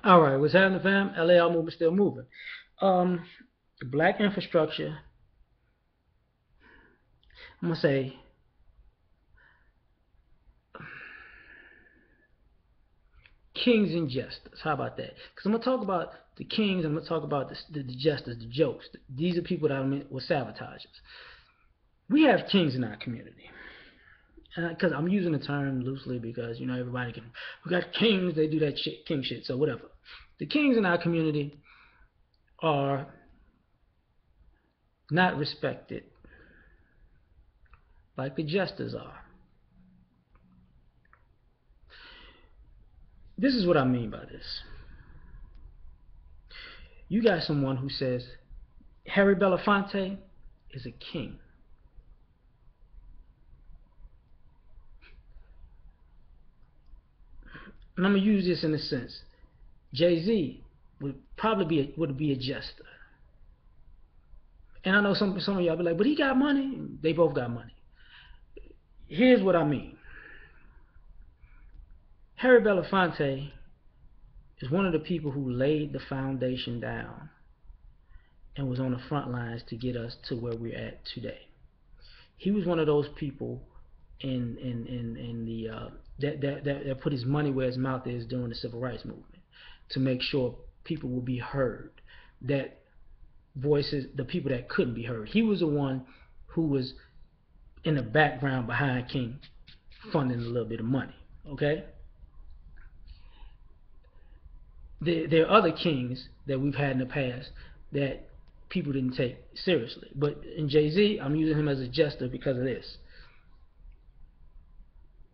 All right, what's happening, fam? L.A.R. movement still moving. Um, the black infrastructure, I'm gonna say, kings and jesters. How about that? Because I'm gonna talk about the kings. I'm gonna talk about the jesters, the jokes. These are people that I mean were sabotagers. We have kings in our community. Because I'm using the term loosely because everybody can. We got kings. They do that shit, king shit. So whatever. The kings in our community are not respected like the jesters are. This is what I mean by this. You got someone who says Harry Belafonte is a king. And I'm gonna use this in a sense. Jay-Z would probably be a jester. And I know some of y'all be like, but he got money. They both got money. Here's what I mean. Harry Belafonte is one of the people who laid the foundation down and was on the front lines to get us to where we're at today. He was one of those people in the that put his money where his mouth is during the civil rights movement to make sure people will be heard, that voices, the people that couldn't be heard. He was the one who was in the background behind King, funding a little bit of money. Okay, there are other kings that we've had in the past that people didn't take seriously, but in Jay-Z, I'm using him as a jester because of this.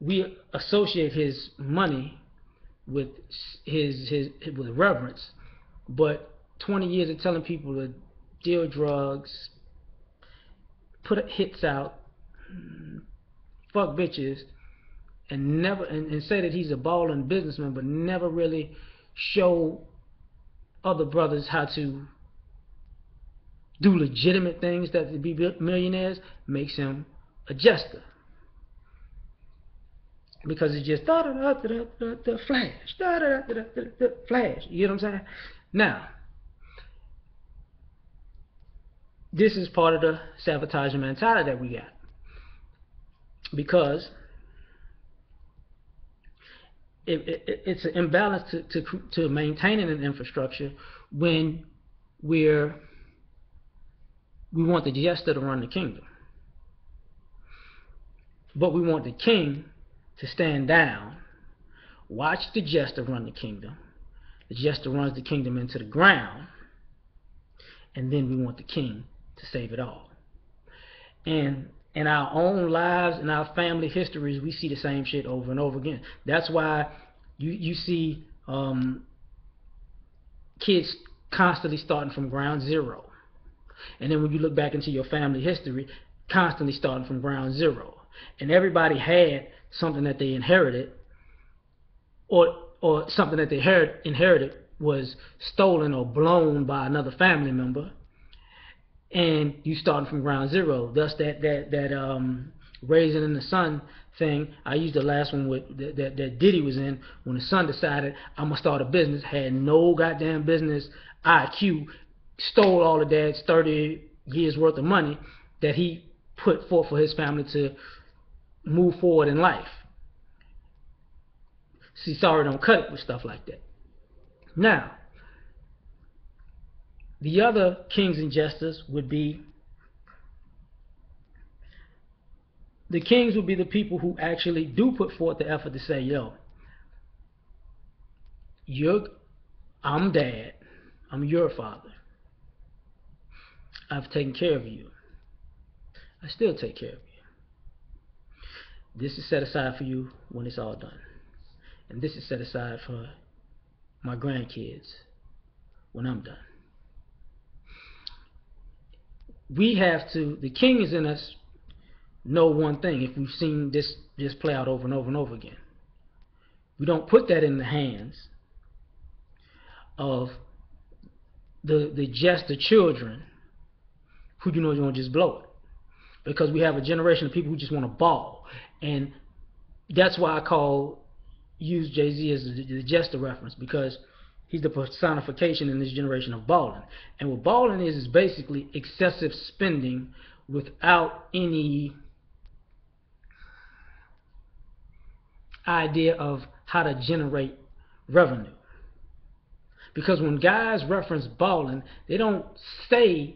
We associate his money with his with reverence, but 20 years of telling people to deal drugs, put hits out, fuck bitches, and never and say that he's a balling businessman, but never really show other brothers how to do legitimate things that to be millionaires makes him a jester. Because it's just da da da da da da flash, da da da da da flash. You know what I'm saying? Now, this is part of the sabotaging mentality that we got, because it's an imbalance to maintaining an infrastructure when we want the jester to run the kingdom, but we want the king to stand down, watch the jester run the kingdom. The jester runs the kingdom into the ground, and then we want the king to save it all. And in our own lives, in our family histories, we see the same shit over and over again. That's why you see kids constantly starting from ground zero. And then when you look back into your family history, constantly starting from ground zero. And everybody had something that they inherited, or something that they inherited was stolen or blown by another family member, and you starting from ground zero. Thus that raising in the sun thing. I used the last one with that Diddy was in, when the son decided I'm gonna start a business, had no goddamn business IQ, stole all of dad's 30 years worth of money that he put forth for his family to move forward in life. See, sorry, don't cut it with stuff like that. Now, the other kings and jesters would be the kings would be the people who actually do put forth the effort to say, yo, I'm dad, I'm your father, I've taken care of you, I still take care of you. This is set aside for you when it's all done, and this is set aside for my grandkids when I'm done. We have to, the king is in us, know one thing. If we've seen this play out over and over and over again, we don't put that in the hands of the jester children who you want to just blow it, because we have a generation of people who just want to ball. And that's why I use Jay-Z as the jester reference, because He's the personification in this generation of balling. And what balling is basically excessive spending without any idea of how to generate revenue. Because when guys reference balling, they don't say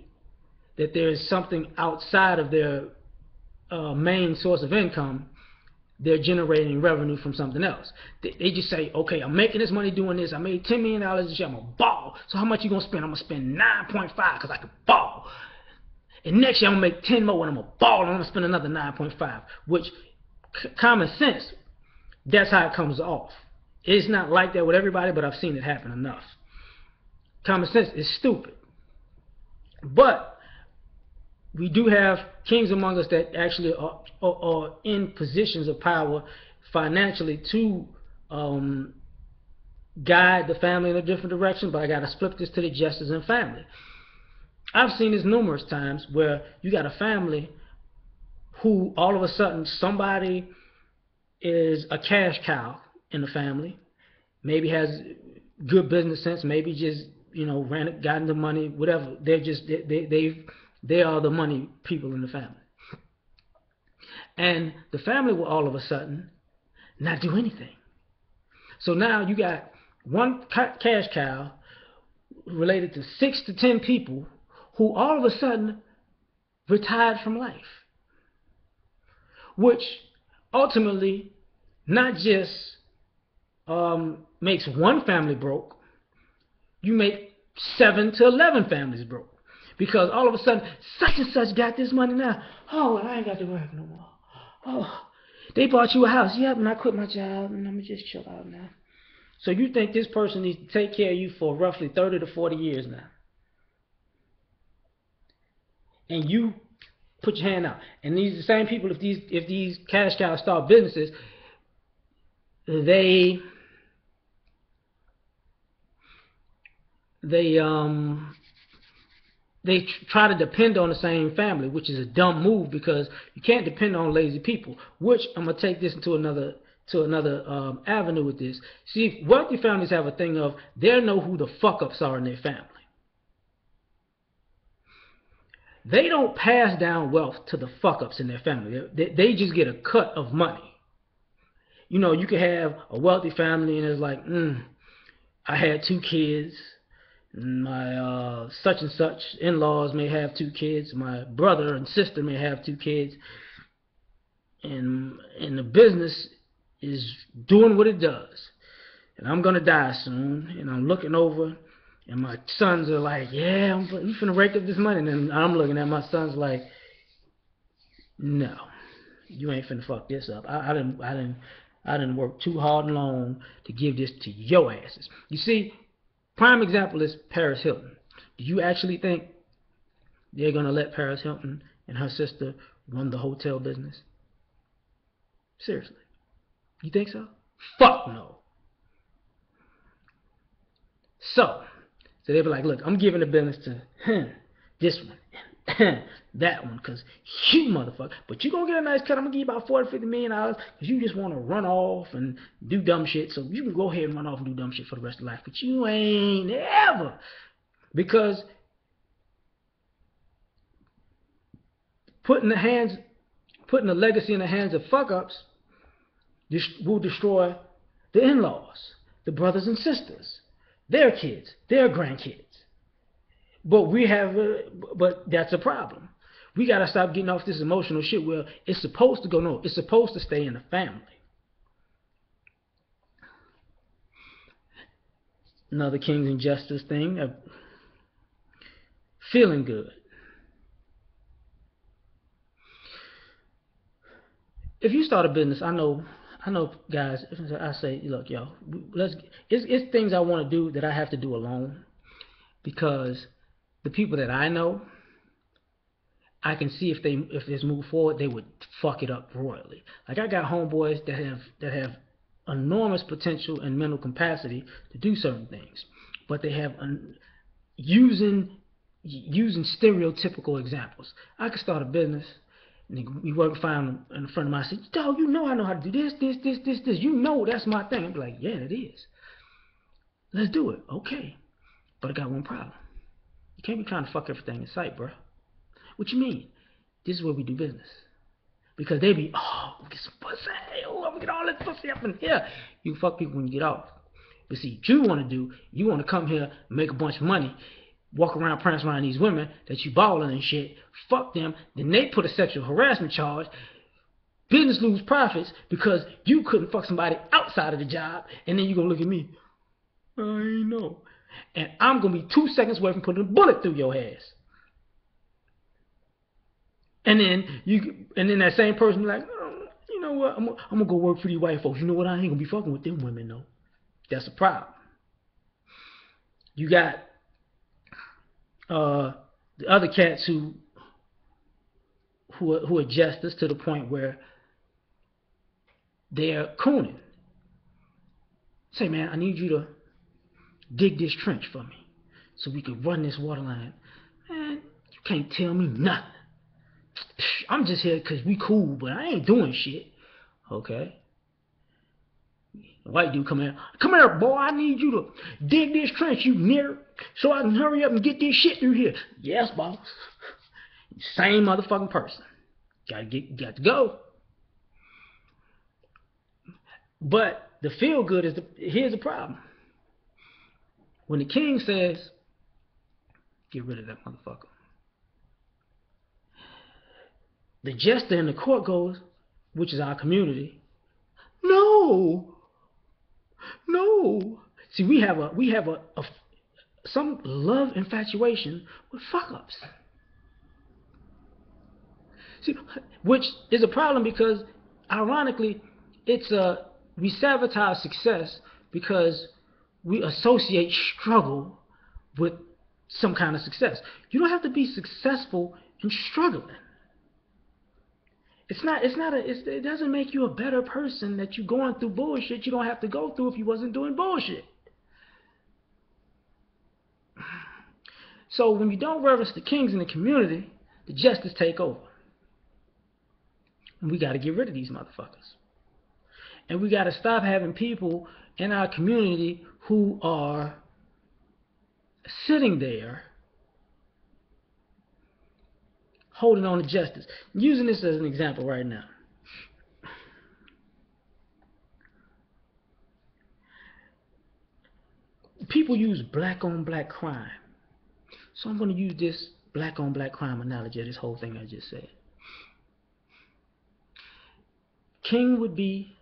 that there is something outside of their main source of income. They're generating revenue from something else. They just say, okay, I'm making this money doing this. I made $10 million this year. I'm going to ball. So how much you going to spend? I'm going to spend 9.5 because I can ball. And next year I'm going to make 10 more and I'm going to ball and I'm going to spend another 9.5. Which, common sense, that's how it comes off. It's not like that with everybody, but I've seen it happen enough. Common sense is stupid. But we do have kings among us that actually are in positions of power financially to guide the family in a different direction. But I got to split this to the jesters and family. I've seen this numerous times where you got a family who all of a sudden somebody is a cash cow in the family, maybe has good business sense, maybe just gotten the money, whatever. They're just they are the money people in the family, and the family will all of a sudden not do anything. So now you got one cash cow related to 6 to 10 people who all of a sudden retired from life, which ultimately not just makes one family broke, you make 7 to 11 families broke. Because all of a sudden, such and such got this money now. Oh, well, I ain't got to work no more. Oh, they bought you a house. Yep, and I quit my job, and I'm going to just chill out now. So you think this person needs to take care of you for roughly 30 to 40 years now. And you put your hand out. And these are the same people, if these cash cows start businesses, they try to depend on the same family, which is a dumb move because you can't depend on lazy people. Which I'm gonna take this into another avenue with this. See, wealthy families have a thing of they know who the fuck ups are in their family. They don't pass down wealth to the fuck ups in their family. They just get a cut of money. You could have a wealthy family and it's like, I had 2 kids. My such and such in-laws may have 2 kids. My brother and sister may have 2 kids. And the business is doing what it does. And I'm going to die soon. And I'm looking over. And my sons are like, yeah, we finna rake up this money. And then I'm looking at my sons like, no, you ain't finna fuck this up. I didn't work too hard and long to give this to your asses. You see, prime example is Paris Hilton. Do you actually think they're going to let Paris Hilton and her sister run the hotel business? Seriously. You think so? Fuck no. So they'll be like, look, I'm giving the business to this one, that one, because you motherfucker. But you're going to get a nice cut. I'm going to give you about $40, $50 million because you just want to run off and do dumb shit. So you can go ahead and run off and do dumb shit for the rest of life. But you ain't ever. Because putting the legacy in the hands of fuck-ups will destroy the in-laws, the brothers and sisters, their kids, their grandkids. But that's a problem. We got to stop getting off this emotional shit where it's supposed to go. No, it's supposed to stay in the family. Another kings and jesters thing. Feeling good. If you start a business, I know guys, I say, look, yo, it's things I want to do that I have to do alone. Because the people that I know, I can see if this move forward, they would fuck it up royally. Like I got homeboys that have enormous potential and mental capacity to do certain things, but they have using stereotypical examples. I could start a business. And we work fine, and a friend of mine said, "Dog, I know how to do this. You know that's my thing." I'm like, "Yeah, it is." Let's do it. Okay. But I got one problem. You can't be trying to fuck everything in sight, bro. What you mean? This is where we do business. Because they be, oh, we get some pussy. Oh, I'm gonna get all this pussy up in here. You fuck people when you get off. But see, what you want to do, you want to come here, make a bunch of money, walk around, prance around these women that you balling and shit, fuck them, then they put a sexual harassment charge, business lose profits because you couldn't fuck somebody outside of the job, and then you gonna look at me, I ain't know. And I'm gonna be 2 seconds away from putting a bullet through your ass. And then that same person be like, oh, you know what, I'm gonna go work for these white folks. You know what, I ain't gonna be fucking with them women though. That's a problem. You got the other cats who are jesters to the point where they're cooning. Say, man, I need you to dig this trench for me so we can run this water line. Man, you can't tell me nothing. I'm just here because we cool, but I ain't doing shit. Okay. The white dude come here, boy, I need you to dig this trench, you nigger, so I can hurry up and get this shit through here. Yes, boss. Same motherfucking person. Got to go. But the feel good is here's the problem. When the king says, get rid of that motherfucker, the jester in the court goes, which is our community, no. See, we have some love infatuation with fuck ups. See, which is a problem because, ironically, we sabotage success because we associate struggle with some kind of success. You don't have to be successful in struggling. It doesn't make you a better person that you're going through bullshit you don't have to go through if you wasn't doing bullshit. So when you don't reverence the kings in the community, the jesters take over. And we got to get rid of these motherfuckers. And we got to stop having people in our community who are sitting there holding on to justice. I'm using this as an example right now. People use black on black crime. So I'm going to use this black on black crime analogy of this whole thing I just said. King would be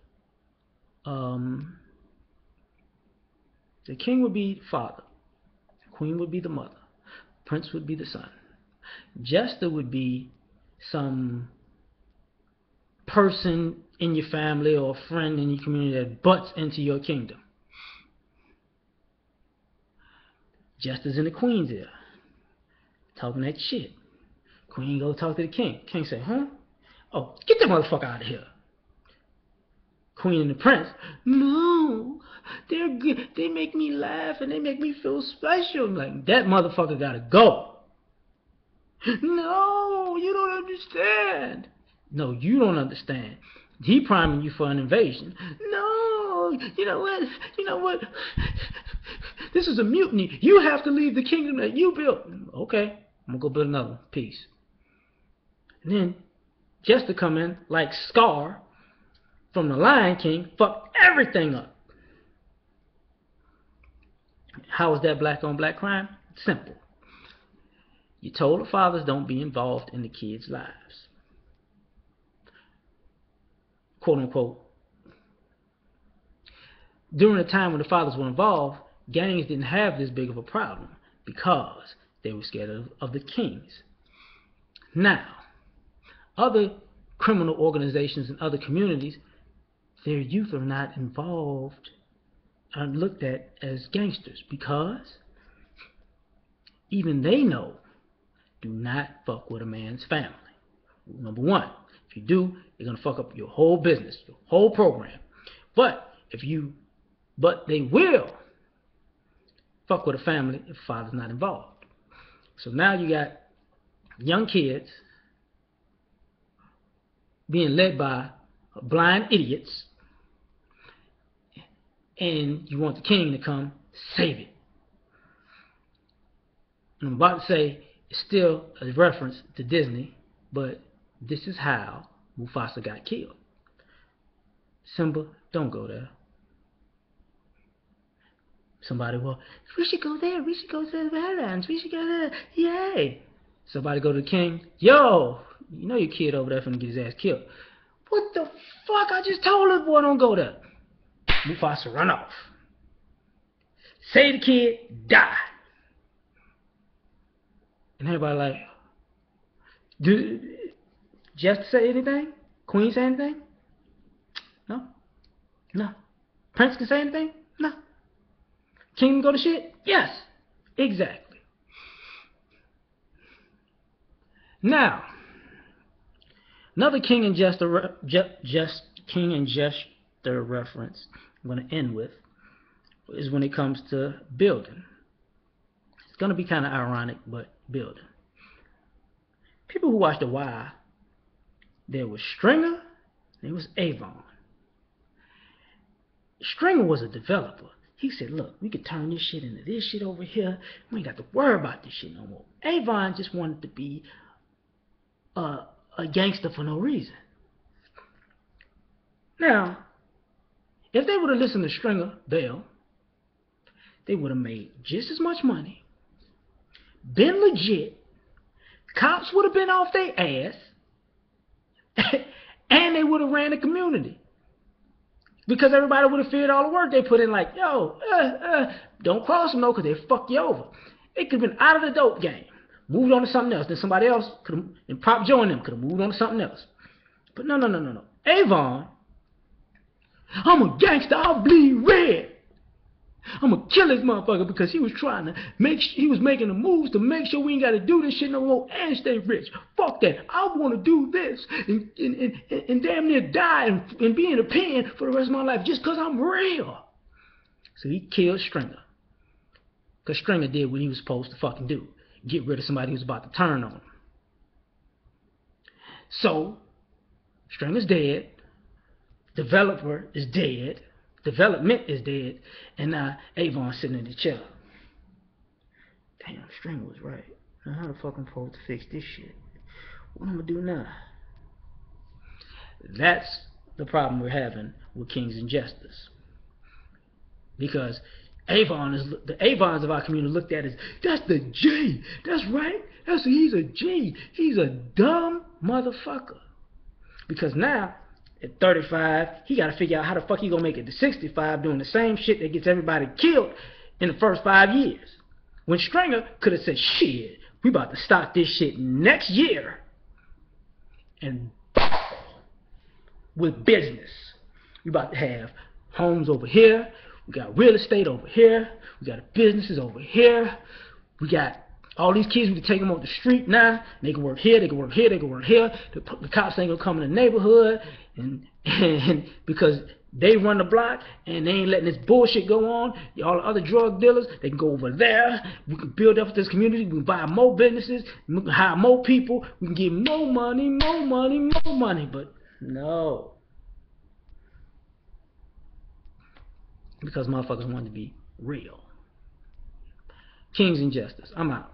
the king would be father. Queen would be the mother. Prince would be the son. Jester would be some person in your family or a friend in your community that butts into your kingdom. Jester's in the queen's ear, talking that shit. Queen go talk to the king. King say, huh? Oh, get that motherfucker out of here. Queen and the prince, no, they're good. They make me laugh and they make me feel special. I'm like, that motherfucker gotta go. No, you don't understand. No, you don't understand. He priming you for an invasion. No, you know what? This is a mutiny. You have to leave the kingdom that you built. Okay, I'm gonna go build another one. Peace. And then Jester come in like Scar from the Lion King, fuck everything up. How is that black on black crime? Simple. You told the fathers don't be involved in the kids' lives. Quote unquote. During the time when the fathers were involved, gangs didn't have this big of a problem because they were scared of the kings. Now, other criminal organizations and other communities, their youth are not involved and looked at as gangsters because even they know, do not fuck with a man's family. Number one, if you do, you're gonna fuck up your whole business, your whole program. But they will fuck with a family if father's not involved. So now you got young kids being led by blind idiots, and you want the king to come Save it. And I'm about to say it's still a reference to Disney, but this is how Mufasa got killed. Simba, don't go there. Somebody, well, we should go there. We should go to the Badlands. We should go there. Yay. Somebody go to the king. Yo, you know your kid over there finna get his ass killed. What the fuck? I just told this boy don't go there. Mufasa run off. Say the kid, die. And everybody like, do Jester say anything? Queen say anything? No. No. Prince can say anything? No. King go to shit? Yes. Exactly. Now, another King and Jester reference I'm going to end with is when it comes to building. It's going to be kind of ironic, but building. People who watch The Wire, there was Stringer, there was Avon. Stringer was a developer. He said, look, we could turn this shit into this shit over here. We ain't got to worry about this shit no more. Avon just wanted to be a gangster for no reason. Now, if they would have listened to Stringer Bell, they would have made just as much money, been legit, cops would have been off their ass, and they would have ran the community. Because everybody would have feared all the work they put in, like, yo, don't cross them, no, because they fuck you over. It could have been out of the dope game, moved on to something else. Then somebody else could have, and Prop Joe and them could have moved on to something else. But no. Avon, I'm a gangster, I'll bleed red. I'm gonna kill this motherfucker because he was trying to he was making the moves to make sure we ain't gotta do this shit no more and stay rich. Fuck that. I wanna do this and damn near die and be in a pen for the rest of my life just cause I'm real. So he killed Stringer. Cause Stringer did what he was supposed to fucking do. Get rid of somebody who was about to turn on him. So Stringer's dead. Developer is dead. Development is dead, and now Avon's sitting in the chair. Damn, Stringer was right. Now how the fuck I'm supposed to fix this shit? What I'm gonna do now? That's the problem we're having with Kings and Jesters. Because the Avons of our community looked at as, that's the G. That's right. He's a G. He's a dumb motherfucker. Because now, at 35, he got to figure out how the fuck he gonna make it to 65 doing the same shit that gets everybody killed in the first 5 years. When Stringer could have said, shit, we about to start this shit next year and with business. We about to have homes over here. We got real estate over here. We got businesses over here. We got all these kids, we can take them off the street now. They can work here, they can work here, they can work here. The cops ain't gonna come in the neighborhood, and because they run the block and they ain't letting this bullshit go on. All the other drug dealers, they can go over there. We can build up this community. We can buy more businesses. We can hire more people. We can give more money, more money, more money. But no, because motherfuckers want to be real. Kings and Jesters. I'm out.